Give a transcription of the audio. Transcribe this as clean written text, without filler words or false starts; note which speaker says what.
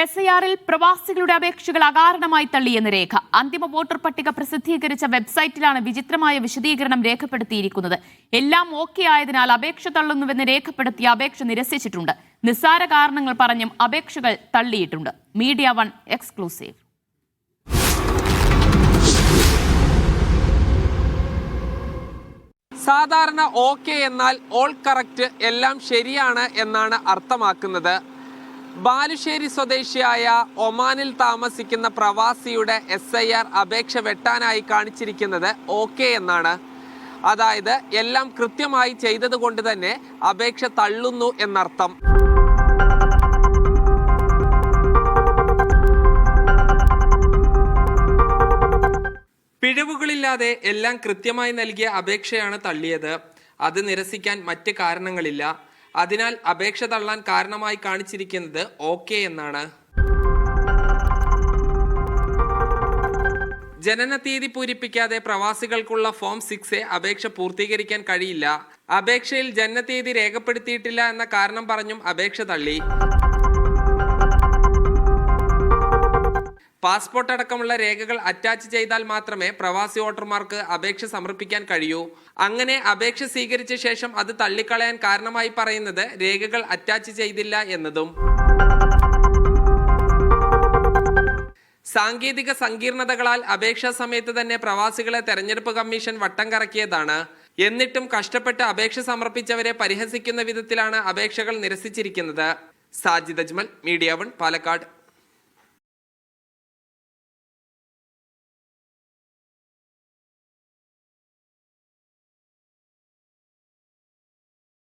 Speaker 1: SIR-ൽ പ്രവാസികളുടെ അപേക്ഷകൾ അകാരണമായി തള്ളിയെന്ന് രേഖ. അന്തിമ വോട്ടർ പട്ടിക പ്രസിദ്ധീകരിച്ച വെബ്സൈറ്റിലാണ് വിചിത്രമായ വിശദീകരണം രേഖപ്പെടുത്തിയിരിക്കുന്നത്. എല്ലാം ഓക്കെ ആയതിനാൽ അപേക്ഷ തള്ളുന്നുവെന്ന് രേഖപ്പെടുത്തിയ അപേക്ഷ നിരസിച്ചിട്ടുണ്ട്. നിസ്സാര കാരണങ്ങൾ പറഞ്ഞും അപേക്ഷകൾ തള്ളിയിട്ടുണ്ട്. Media 1 exclusive.
Speaker 2: സാധാരണ ഓക്കെ എന്നാൽ ഓൾ കറക്റ്റ്, എല്ലാം ശരിയാണ് എന്നാണ് അർത്ഥമാക്കുന്നത്. ബാലുശ്ശേരി സ്വദേശിയായ ഒമാനിൽ താമസിക്കുന്ന പ്രവാസിയുടെ SIR അപേക്ഷ വെട്ടാനായി കാണിച്ചിരിക്കുന്നത് ഓക്കെ എന്നാണ്. അതായത് എല്ലാം കൃത്യമായി ചെയ്തതുകൊണ്ട് തന്നെ അപേക്ഷ തള്ളുന്നു എന്നർത്ഥം. പിഴവുകളില്ലാതെ എല്ലാം കൃത്യമായി നൽകിയ അപേക്ഷയാണ് തള്ളിയത്. അത് നിരസിക്കാൻ മറ്റ് കാരണങ്ങളില്ല. അതിനാൽ അപേക്ഷ തള്ളാൻ കാരണമായി കാണിച്ചിരിക്കുന്നത് ഓക്കെ എന്നാണ്. ജനന തീയതി പൂരിപ്പിക്കാതെ പ്രവാസികൾക്കുള്ള ഫോം 6A അപേക്ഷ പൂർത്തീകരിക്കാൻ കഴിയില്ല. അപേക്ഷയിൽ ജനനതീയതി രേഖപ്പെടുത്തിയിട്ടില്ല എന്ന കാരണം പറഞ്ഞും അപേക്ഷ തള്ളി. പാസ്പോർട്ട് അടക്കമുള്ള രേഖകൾ അറ്റാച്ച് ചെയ്താൽ മാത്രമേ പ്രവാസി വോട്ടർമാർക്ക് അപേക്ഷ സമർപ്പിക്കാൻ കഴിയൂ. അങ്ങനെ അപേക്ഷ സ്വീകരിച്ച ശേഷം അത് തള്ളിക്കളയാൻ കാരണമായി പറയുന്നത് രേഖകൾ അറ്റാച്ച് ചെയ്തില്ല എന്നതും. സാങ്കേതിക സങ്കീർണതകളാൽ അപേക്ഷാ സമയത്ത് തന്നെ പ്രവാസികളെ തെരഞ്ഞെടുപ്പ് കമ്മീഷൻ വട്ടം കറക്കിയതാണ്. എന്നിട്ടും കഷ്ടപ്പെട്ട് അപേക്ഷ സമർപ്പിച്ചവരെ പരിഹസിക്കുന്ന വിധത്തിലാണ് അപേക്ഷകൾ നിരസിച്ചിരിക്കുന്നത്. സാജിദ് അജ്മൽ, മീഡിയ 1, പാലക്കാട്.